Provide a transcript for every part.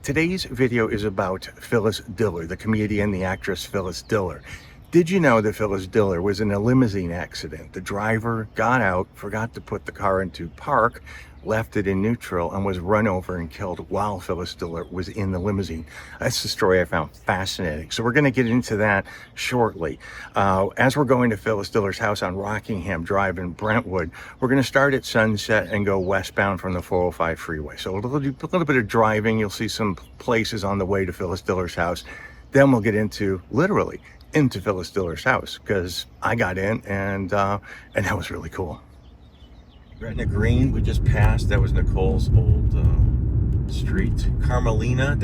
Today's video is about Phyllis Diller, the comedian, the actress Phyllis Diller. Did you know that Phyllis Diller was in a limousine accident? The driver got out, forgot to put the car into park, left it in neutral, and was run over and killed while Phyllis Diller was in the limousine. That's the story I found fascinating. So we're going to get into that shortly. As we're going to Phyllis Diller's house on Rockingham Drive in Brentwood, we're going to start at sunset and go westbound from the 405 freeway. So a little bit of driving. You'll see some places on the way to Phyllis Diller's house. Then we'll get into, literally, into Phyllis Diller's house, because I got in and that was really cool. Gretna Green, we just passed. That was Nicole's old street. Carmelina,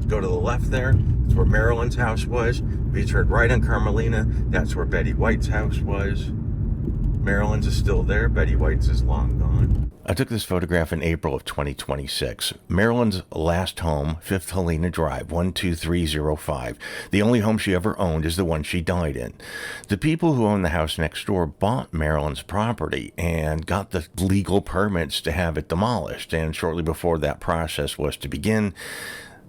go to the left there. That's where Marilyn's house was. If you turn right on Carmelina, that's where Betty White's house was. Marilyn's is still there. Betty White's is long gone. I took this photograph in April of 2026. Marilyn's last home, 5th Helena Drive, 12305. The only home she ever owned is the one she died in. The people who own the house next door bought Marilyn's property and got the legal permits to have it demolished. And shortly before that process was to begin,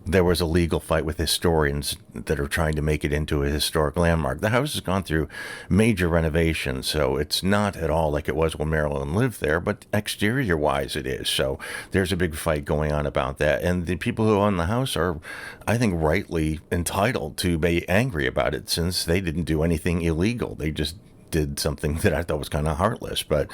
there was a legal fight with historians that are trying to make it into a historic landmark. The house has gone through major renovations, so it's not at all like it was when Marilyn lived there, but exterior-wise it is. So there's a big fight going on about that, and the people who own the house are, I think, rightly entitled to be angry about it, since they didn't do anything illegal. They just did something that I thought was kind of heartless, but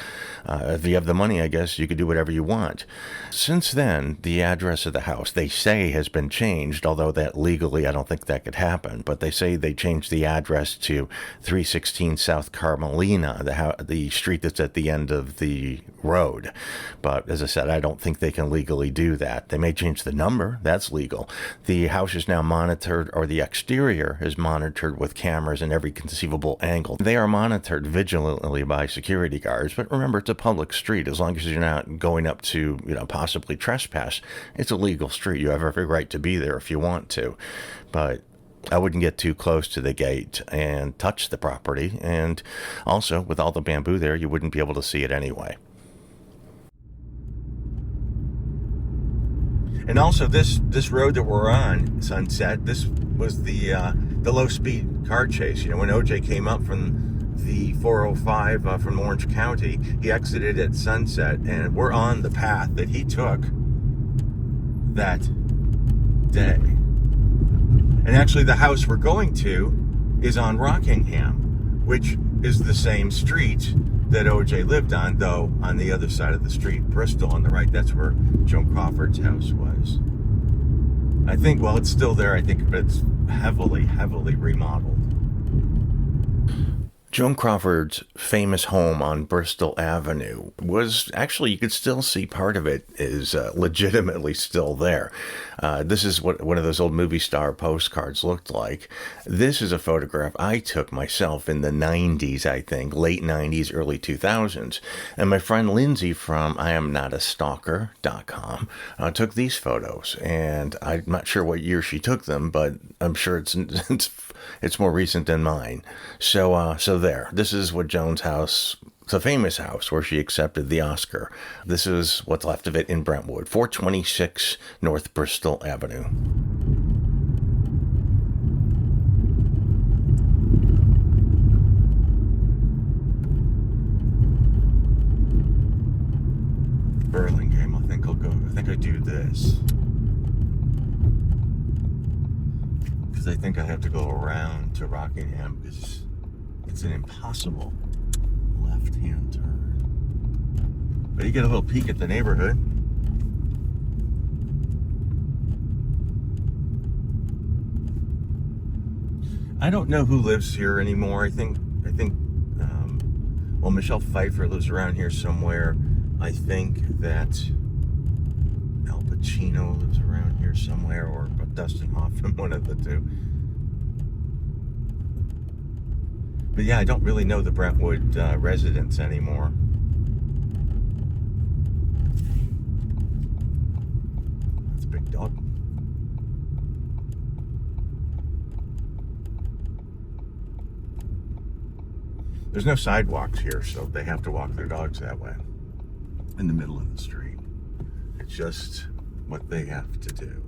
if you have the money, I guess you could do whatever you want. Since then, the address of the house, they say, has been changed, although that legally I don't think that could happen, but they say they changed the address to 316 South Carmelina, the street that's at the end of the road. But as I said, I don't think they can legally do that. They may change the number, that's legal. The house is now monitored, or the exterior is monitored with cameras in every conceivable angle. They are monitored vigilantly by security guards, but remember, it's a public street. As long as you're not going up to, possibly trespass, it's a legal street. You have every right to be there if you want to, but I wouldn't get too close to the gate and touch the property. And also, with all the bamboo there, you wouldn't be able to see it anyway. And also, this road that we're on, Sunset, this was the low-speed car chase. When OJ came up from the 405 from Orange County, he exited at Sunset, and we're on the path that he took that day. And actually, the house we're going to is on Rockingham, which is the same street that OJ lived on, though on the other side of the street, Bristol on the right. That's where Joan Crawford's house was. I think, well, it's still there, I think, but it's heavily remodeled. Joan Crawford's famous home on Bristol Avenue was actually, you could still see part of it is legitimately still there. This is what one of those old movie star postcards looked like. This is a photograph I took myself in the 90s, I think, late 90s, early 2000s. And my friend Lindsay from IamNotAstalker.com took these photos. And I'm not sure what year she took them, but I'm sure it's more recent than mine. So there. This is what Joan's house, it's a famous house where she accepted the Oscar. This is what's left of it in Brentwood, 426 North Bristol Avenue. Burlingame, I think I do this. Because I think I have to go around to Rockingham, because it's an impossible left-hand turn. But you get a little peek at the neighborhood. I don't know who lives here anymore. I think well, Michelle Pfeiffer lives around here somewhere. I think that Al Pacino lives around here somewhere, or Dustin Hoffman, one of the two. But yeah, I don't really know the Brentwood residents anymore. That's a big dog. There's no sidewalks here, so they have to walk their dogs that way, in the middle of the street. It's just what they have to do.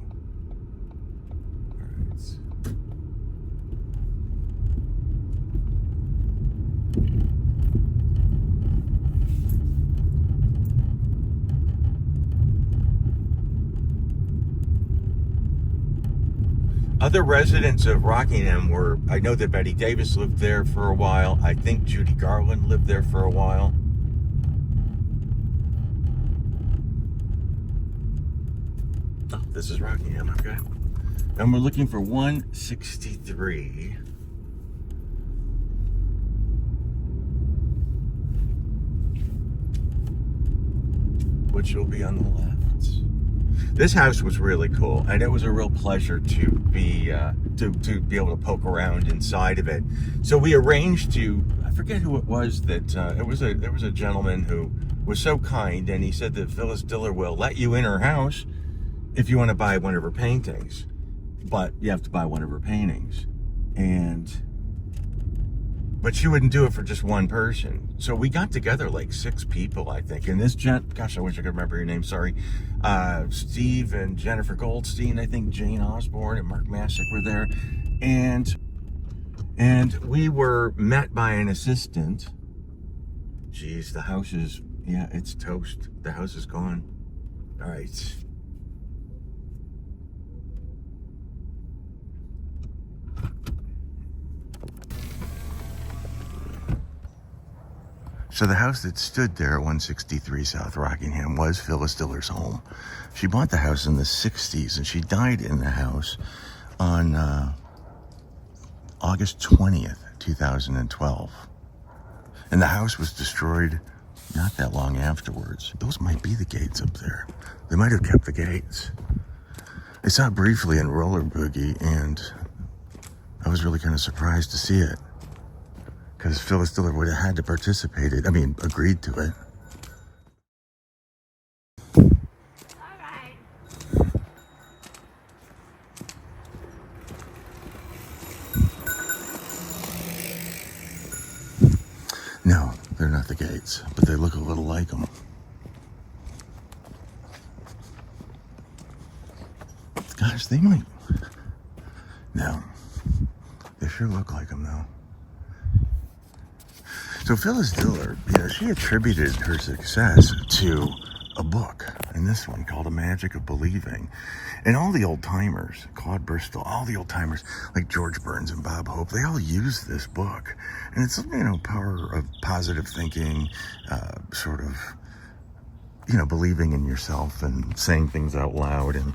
Other residents of Rockingham were, I know that Betty Davis lived there for a while. I think Judy Garland lived there for a while. Oh, this is Rockingham, okay. And we're looking for 163. Which will be on the left. This house was really cool, and it was a real pleasure to be able to poke around inside of it. So we arranged to, I forget who it was that there was a gentleman who was so kind, and he said that Phyllis Diller will let you in her house if you want to buy one of her paintings, but you have to buy one of her paintings, but she wouldn't do it for just one person. So we got together like 6 people, I think. And this gosh, I wish I could remember your name, sorry. Steve and Jennifer Goldstein, I think Jane Osborne and Mark Masick were there. And we were met by an assistant. Geez, the house is, yeah, it's toast. The house is gone. All right. So the house that stood there at 163 South Rockingham was Phyllis Diller's home. She bought the house in the 60s, and she died in the house on August 20th, 2012. And the house was destroyed not that long afterwards. Those might be the gates up there. They might have kept the gates. I saw it briefly in Roller Boogie, and I was really kind of surprised to see it, because Phyllis Diller would have had to participate in, agreed to it. All right. No, they're not the gates, but they look a little like them. Gosh, they might. No, they sure look like them though. So Phyllis Diller, she attributed her success to a book, and this one called A Magic of Believing. And all the old timers, Claude Bristol, all the old timers like George Burns and Bob Hope, they all use this book. And it's, power of positive thinking, sort of, believing in yourself and saying things out loud and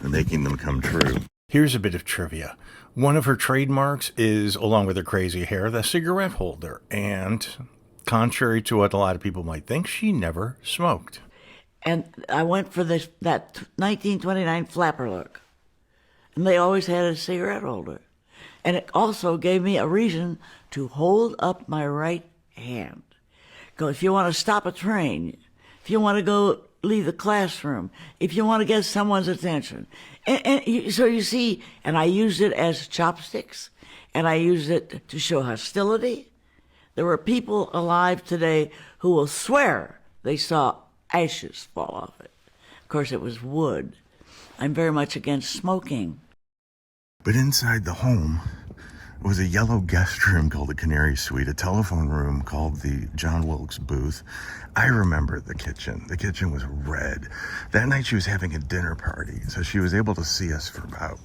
making them come true. Here's a bit of trivia. One of her trademarks is, along with her crazy hair, the cigarette holder. And contrary to what a lot of people might think, she never smoked. And I went for that 1929 flapper look. And they always had a cigarette holder. And it also gave me a reason to hold up my right hand. Go, if you want to stop a train, if you want to go leave the classroom, if you want to get someone's attention. So you see, and I used it as chopsticks, and I used it to show hostility. There were people alive today who will swear they saw ashes fall off it. Of course, it was wood. I'm very much against smoking. But inside the home was a yellow guest room called the Canary Suite, a telephone room called the John Wilkes booth. I remember the kitchen. The kitchen was red. That night she was having a dinner party, so she was able to see us for about,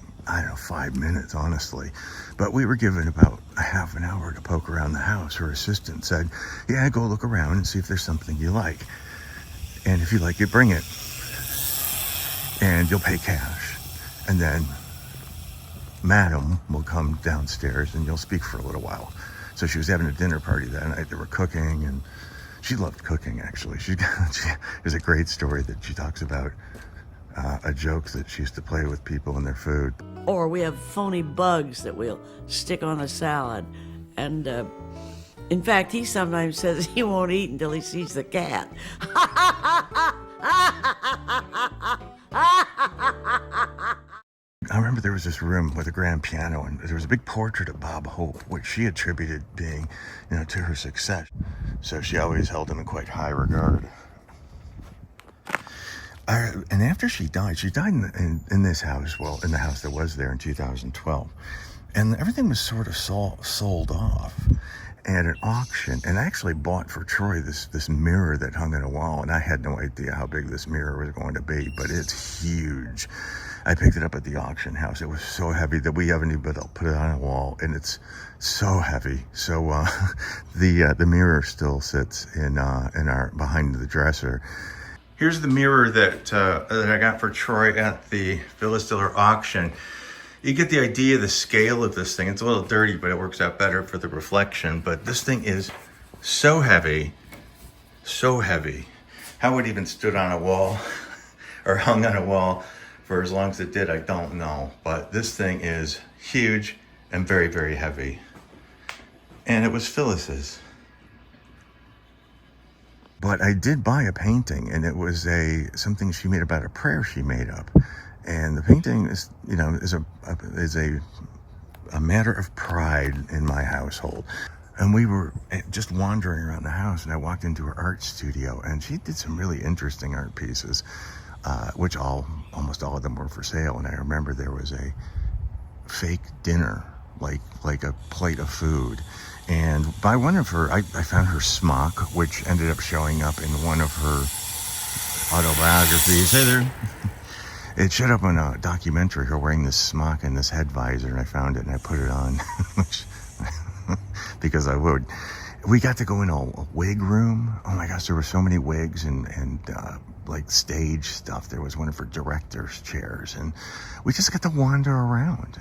5 minutes, honestly. But we were given about a half an hour to poke around the house. Her assistant said, yeah, go look around and see if there's something you like. And if you like it, bring it. And you'll pay cash. And then Madam will come downstairs and you'll speak for a little while. So she was having a dinner party that night. They were cooking, and she loved cooking, actually. There's a great story that she talks about, a joke that she used to play with people and their food. Or we have phony bugs that we'll stick on a salad. And in fact, he sometimes says he won't eat until he sees the cat. I remember there was this room with a grand piano, and there was a big portrait of Bob Hope, which she attributed being, to her success. So she always held him in quite high regard. And after she died in this house, well, in the house that was there in 2012. And everything was sort of sold off at an auction. And I actually bought for Troy this mirror that hung on a wall, and I had no idea how big this mirror was going to be, but it's huge. I picked it up at the auction house. It was so heavy that we haven't even put it on a wall, and it's so heavy. So the mirror still sits in our behind the dresser. Here's the mirror that I got for Troy at the Phyllis Diller auction. You get the idea of the scale of this thing. It's a little dirty, but it works out better for the reflection. But this thing is so heavy, so heavy. How it even stood on a wall or hung on a wall for as long as it did, I don't know. But this thing is huge and very, very heavy. And it was Phyllis's. But I did buy a painting, and it was something she made about a prayer she made up. And the painting is, is a matter of pride in my household. And we were just wandering around the house, and I walked into her art studio, and she did some really interesting art pieces, which almost all of them were for sale. And I remember there was a fake dinner, like a plate of food. And by one of her, I found her smock, which ended up showing up in one of her autobiographies. Hey there. It showed up in a documentary, her wearing this smock and this head visor, and I found it and I put it on, because I would. We got to go in a wig room. Oh my gosh, there were so many wigs and like stage stuff. There was one of her director's chairs, and we just got to wander around.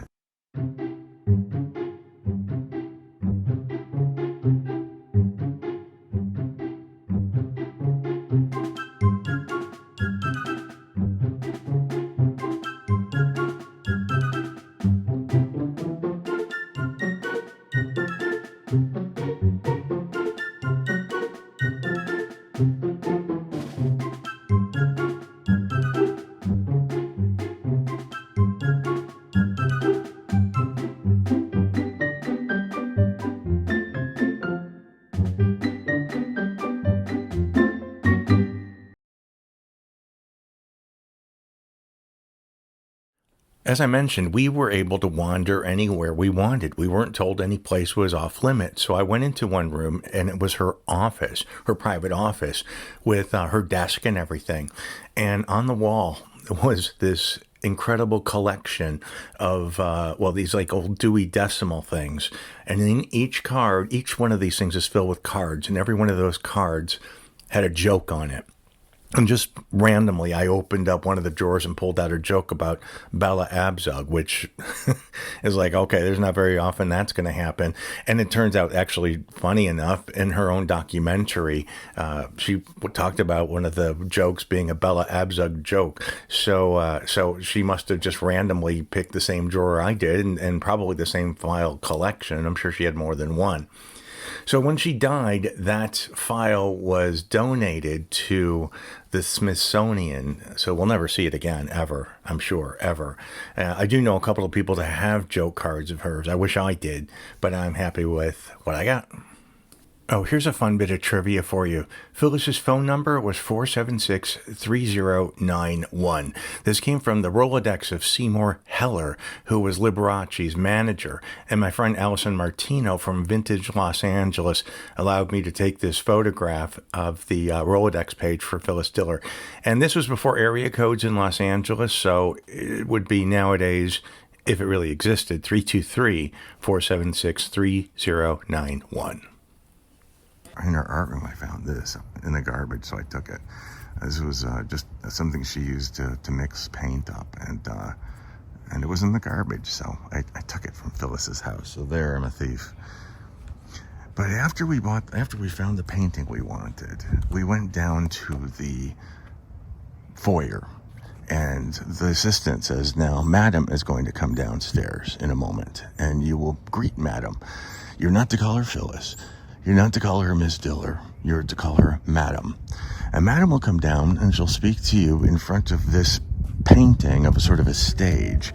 As I mentioned, we were able to wander anywhere we wanted. We weren't told any place was off limits. So I went into one room, and it was her office, her private office, with her desk and everything. And on the wall was this incredible collection of, these like old Dewey Decimal things. And in each card, each one of these things is filled with cards. And every one of those cards had a joke on it. And just randomly, I opened up one of the drawers and pulled out a joke about Bella Abzug, which is like, okay, there's not very often that's going to happen. And it turns out, actually, funny enough, in her own documentary, she talked about one of the jokes being a Bella Abzug joke. So she must have just randomly picked the same drawer I did, and probably the same file collection. I'm sure she had more than one. So when she died, that file was donated to the Smithsonian. So we'll never see it again, ever, I'm sure, ever. I do know a couple of people that have joke cards of hers. I wish I did, but I'm happy with what I got. Oh, here's a fun bit of trivia for you. Phyllis's phone number was 476-3091. This came from the Rolodex of Seymour Heller, who was Liberace's manager. And my friend Allison Martino from Vintage Los Angeles allowed me to take this photograph of the Rolodex page for Phyllis Diller. And this was before area codes in Los Angeles, so it would be nowadays, if it really existed, 323-476-3091. In her art room, I found this in the garbage, so I took it. This was just something she used to mix paint up, and it was in the garbage, so I took it from Phyllis's house. So there, I'm a thief. But after we found the painting we wanted, we went down to the foyer, and the assistant says, "Now, Madam is going to come downstairs in a moment, and you will greet Madam. You're not to call her Phyllis. You're not to call her Miss Diller. You're to call her Madam. And Madam will come down and she'll speak to you in front of this painting of a sort of a stage.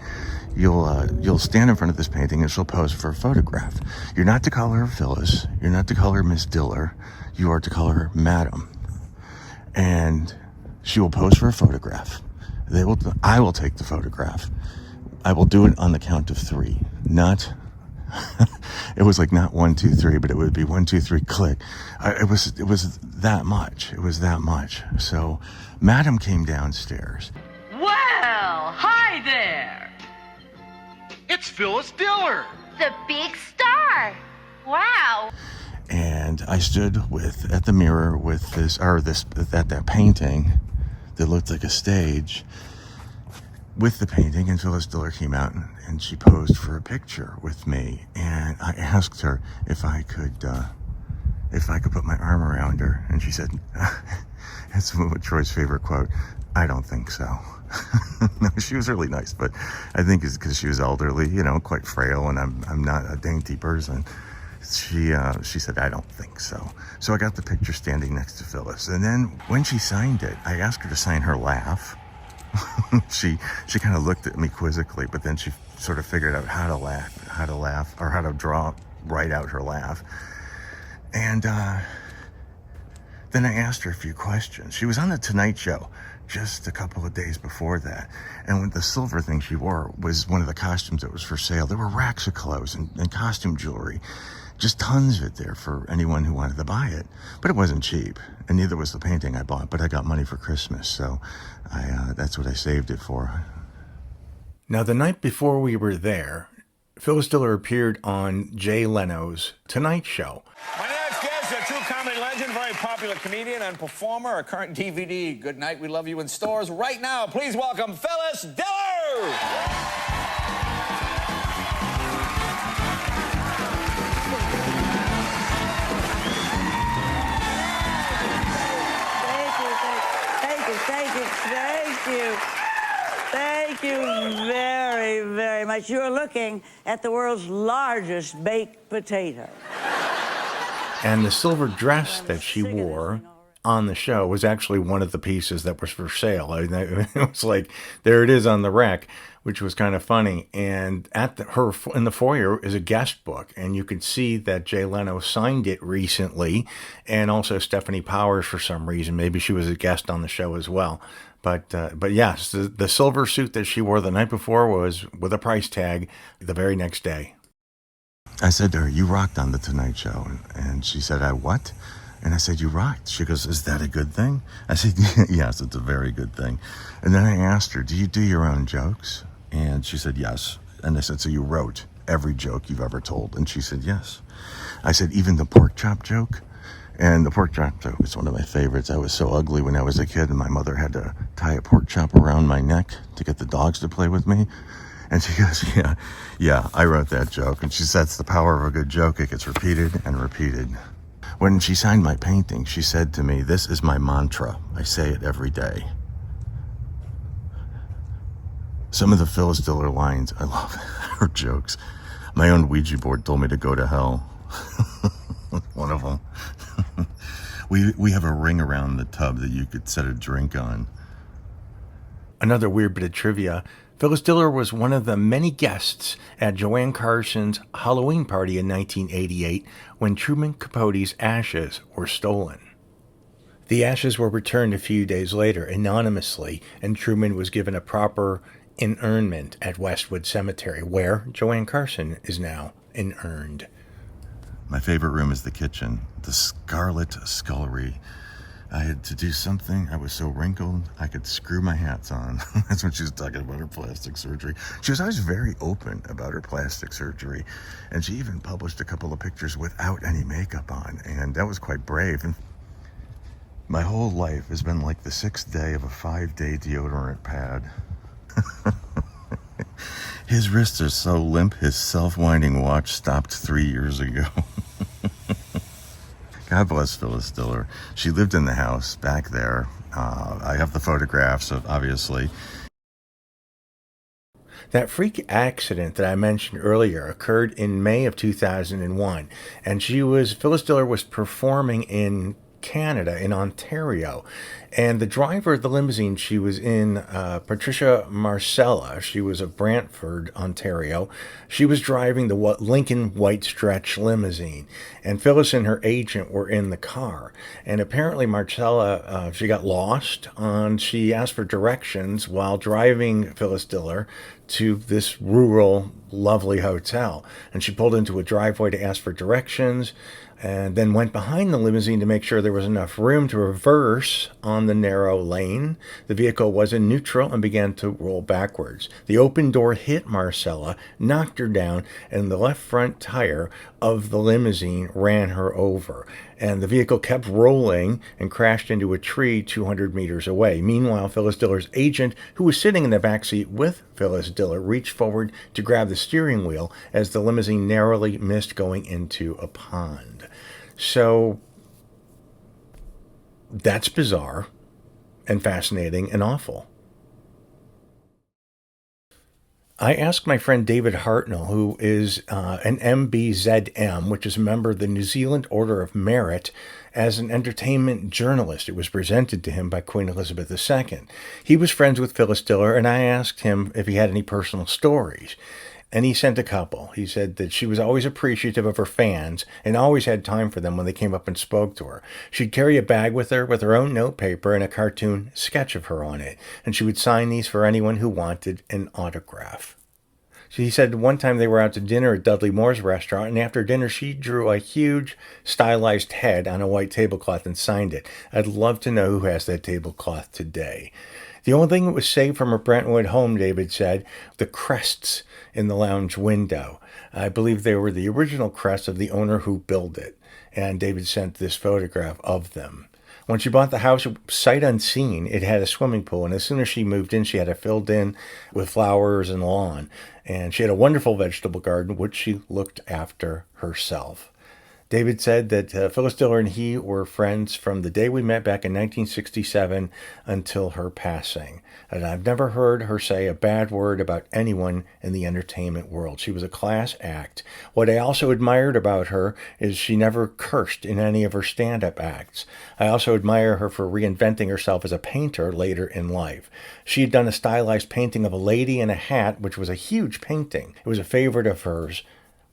You'll stand in front of this painting and she'll pose for a photograph. You're not to call her Phyllis. You're not to call her Miss Diller. You are to call her Madam. And she will pose for a photograph. I will take the photograph. I will do it on the count of 3, not." It was like not 1, 2, 3, but it would be 1, 2, 3, click. It was that much. It was that much. So Madam came downstairs. Well, hi there. It's Phyllis Diller! The big star! Wow! And I stood at the mirror with that painting that looked like a stage with the painting, and Phyllis Diller came out and she posed for a picture with me. And I asked her if I could put my arm around her, and she said, that's Troy's favorite quote, "I don't think so." No, she was really nice, but I think it's because she was elderly, quite frail, and I'm not a dainty person. She said, "I don't think so." So I got the picture standing next to Phyllis, and then when she signed it, I asked her to sign her laugh. She kind of looked at me quizzically, but then she sort of figured out how to laugh, or how to write out her laugh. And then I asked her a few questions. She was on the Tonight Show just a couple of days before that, and the silver thing she wore was one of the costumes that was for sale. There were racks of clothes and costume jewelry, just tons of it there for anyone who wanted to buy it. But it wasn't cheap, and neither was the painting I bought, but I got money for Christmas, so that's what I saved it for. Now, the night before we were there, Phyllis Diller appeared on Jay Leno's Tonight Show. My next guest, a true comedy legend, very popular comedian and performer, a current DVD, Good Night, We Love You in stores right now. Please welcome Phyllis Diller! Thank you very, very much. You're looking at the world's largest baked potato. And the silver dress that she wore on the show was actually one of the pieces that was for sale. It was like, there it is on the rack, which was kind of funny. And in the foyer is a guest book, and you can see that Jay Leno signed it recently, and also Stephanie Powers for some reason. Maybe she was a guest on the show as well. But yes, the silver suit that she wore the night before was with a price tag the very next day. I said to her, "You rocked on the Tonight Show." And she said, "I what?" And I said, "You rocked." She goes, "Is that a good thing?" I said, "Yes, it's a very good thing." And then I asked her, "Do you do your own jokes?" And she said, "Yes." And I said, "So you wrote every joke you've ever told?" And she said, "Yes." I said, "Even the pork chop joke?" And the pork chop joke is one of my favorites. I was so ugly when I was a kid, and my mother had to tie a pork chop around my neck to get the dogs to play with me. And she goes, yeah, I wrote that joke. And she said, "That's the power of a good joke. It gets repeated and repeated." When she signed my painting, she said to me, "This is my mantra. I say it every day." Some of the Phyllis Diller lines, I love her jokes. My own Ouija board told me to go to hell. One of them. We have a ring around the tub that you could set a drink on. Another weird bit of trivia. Phyllis Diller was one of the many guests at Joanne Carson's Halloween party in 1988 when Truman Capote's ashes were stolen. The ashes were returned a few days later anonymously, and Truman was given a proper interment at Westwood Cemetery, where Joanne Carson is now inurned. My favorite room is the kitchen, the Scarlet Scullery. I had to do something. I was so wrinkled, I could screw my hats on. That's when she was talking about her plastic surgery. She was always very open about her plastic surgery. And she even published a couple of pictures without any makeup on. And that was quite brave. And my whole life has been like the 6th day of a 5-day deodorant pad. His wrists are so limp, his self-winding watch stopped 3 years ago. God bless Phyllis Diller. She lived in the house back there. I have the photographs of, obviously. That freak accident that I mentioned earlier occurred in May of 2001, and Phyllis Diller was performing in Canada, in Ontario, and the driver of the limousine she was in, Patricia Marcella, she was of Brentwood, Ontario. She was driving the Lincoln White Stretch limousine, and Phyllis and her agent were in the car. And apparently Marcella, she got lost. She asked for directions while driving Phyllis Diller to this rural, lovely hotel. And she pulled into a driveway to ask for directions, and then went behind the limousine to make sure there was enough room to reverse on the narrow lane. The vehicle was in neutral and began to roll backwards. The open door hit Marcella, knocked her down, and the left front tire of the limousine ran her over. And the vehicle kept rolling and crashed into a tree 200 meters away. Meanwhile, Phyllis Diller's agent, who was sitting in the back seat with Phyllis Diller, reached forward to grab the steering wheel as the limousine narrowly missed going into a pond. So that's bizarre and fascinating and awful. I asked my friend David Hartnell, who is an MBZM, which is a member of the New Zealand Order of Merit, as an entertainment journalist. It was presented to him by Queen Elizabeth II. He was friends with Phyllis Diller, and I asked him if he had any personal stories. And he sent a couple. He said that she was always appreciative of her fans and always had time for them when they came up and spoke to her. She'd carry a bag with her own notepaper and a cartoon sketch of her on it. And she would sign these for anyone who wanted an autograph. He said one time they were out to dinner at Dudley Moore's restaurant, and after dinner she drew a huge stylized head on a white tablecloth and signed it. I'd love to know who has that tablecloth today. The only thing that was saved from her Brentwood home, David said, the crests in the lounge window. I believe they were the original crests of the owner who built it. And David sent this photograph of them. When she bought the house, sight unseen, it had a swimming pool. And as soon as she moved in, she had it filled in with flowers and lawn. And she had a wonderful vegetable garden, which she looked after herself. David said that Phyllis Diller and he were friends from the day we met back in 1967 until her passing. And I've never heard her say a bad word about anyone in the entertainment world. She was a class act. What I also admired about her is she never cursed in any of her stand-up acts. I also admire her for reinventing herself as a painter later in life. She had done a stylized painting of a lady in a hat, which was a huge painting. It was a favorite of hers.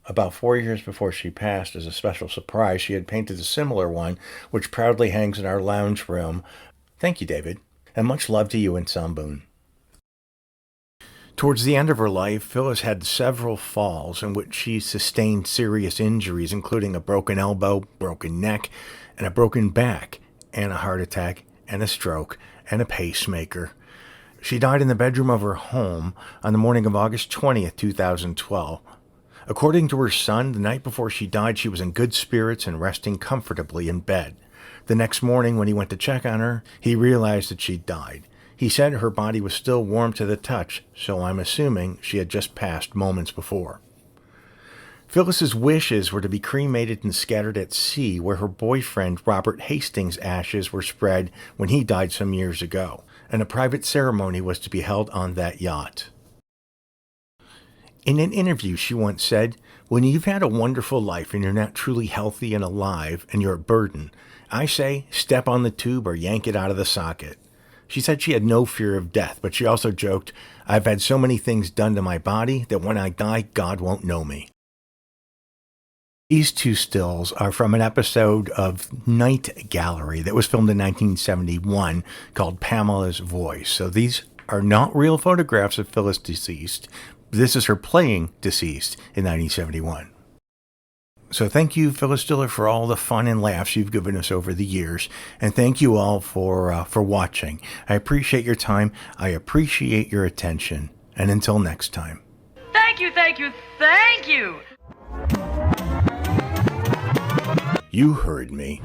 About 4 years before she passed, as a special surprise, she had painted a similar one, which proudly hangs in our lounge room. Thank you, David, and much love to you and Samboon. Towards the end of her life, Phyllis had several falls in which she sustained serious injuries, including a broken elbow, broken neck, and a broken back, and a heart attack, and a stroke, and a pacemaker. She died in the bedroom of her home on the morning of August 20th, 2012. According to her son, the night before she died, she was in good spirits and resting comfortably in bed. The next morning, when he went to check on her, he realized that she'd died. He said her body was still warm to the touch, so I'm assuming she had just passed moments before. Phyllis's wishes were to be cremated and scattered at sea, where her boyfriend Robert Hastings' ashes were spread when he died some years ago, and a private ceremony was to be held on that yacht. In an interview, she once said, "When you've had a wonderful life and you're not truly healthy and alive and you're a burden, I say step on the tube or yank it out of the socket." She said she had no fear of death, but she also joked, "I've had so many things done to my body that when I die, God won't know me." These two stills are from an episode of Night Gallery that was filmed in 1971 called Pamela's Voice. So these are not real photographs of Phyllis deceased. This is her playing deceased in 1971. So thank you, Phyllis Diller, for all the fun and laughs you've given us over the years. And thank you all for watching. I appreciate your time. I appreciate your attention. And until next time. Thank you, thank you, thank you! You heard me.